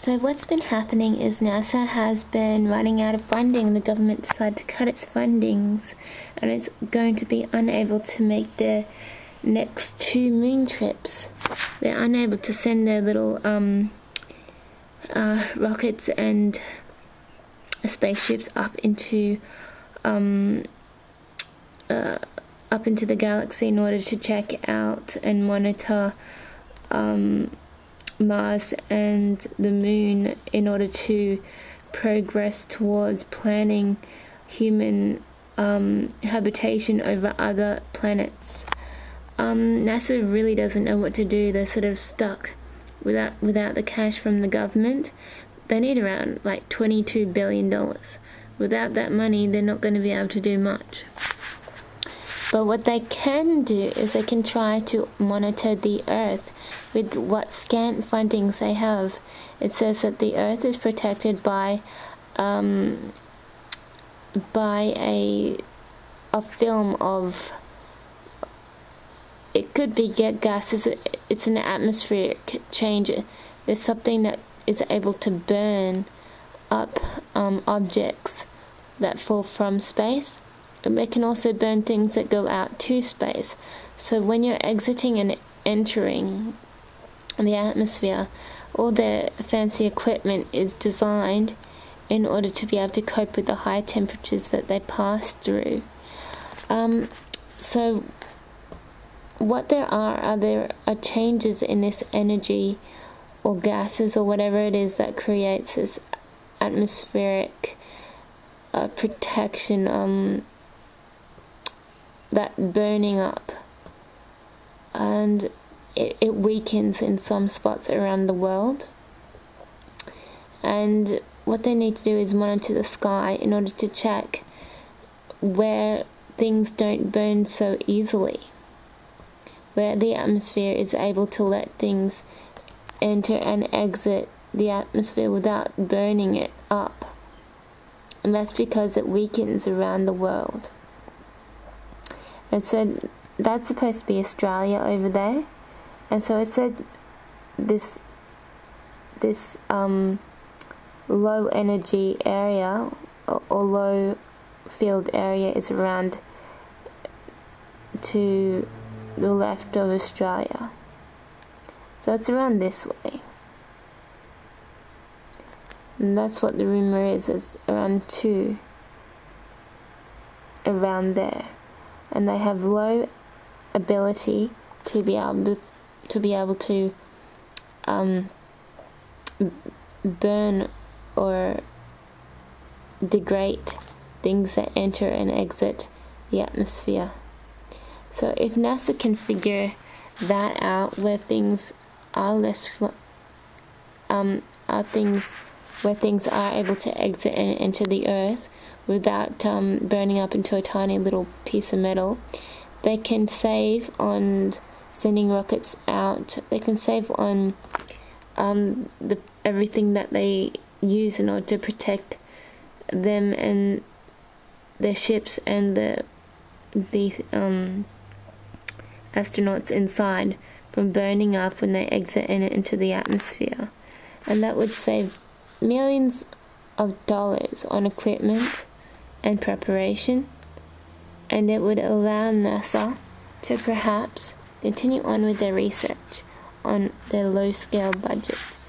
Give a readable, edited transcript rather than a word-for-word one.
So what's been happening is NASA has been running out of funding. The government decided to cut its fundings, and it's going to be unable to make their next 2 moon trips. They're unable to send their little rockets and spaceships up into the galaxy in order to check out and monitor Mars and the moon in order to progress towards planning human habitation over other planets. NASA really doesn't know what to do. They're sort of stuck without the cash from the government. They need around like $22 billion. Without that money, they're not going to be able to do much. But what they can do is they can try to monitor the Earth with what scant fundings they have. It says that the Earth is protected by a film of, it could be gases. It's an atmospheric change. There's something that is able to burn up objects that fall from space. It can also burn things that go out to space. So when you're exiting and entering the atmosphere, all the fancy equipment is designed in order to be able to cope with the high temperatures that they pass through. So what there are changes in this energy or gases or whatever it is that creates this atmospheric protection, that burning up, and it weakens in some spots around the world. And what they need to do is monitor the sky in order to check where things don't burn so easily, where the atmosphere is able to let things enter and exit the atmosphere without burning it up. And that's because it weakens around the world. It said that's supposed to be Australia over there, and so it said this low energy area or low field area is around to the left of Australia, so it's around this way, and that's what the rumor is. It's around 2 around there. And they have low ability to be able to burn or degrade things that enter and exit the atmosphere. So if NASA can figure that out, where things are where things are able to exit and enter the Earth without burning up into a tiny little piece of metal, they can save on sending rockets out. They can save on everything that they use in order to protect them and their ships and the astronauts inside from burning up when they exit into the atmosphere. And that would save millions of dollars on equipment and preparation, and it would allow NASA to perhaps continue on with their research on their low-scale budgets.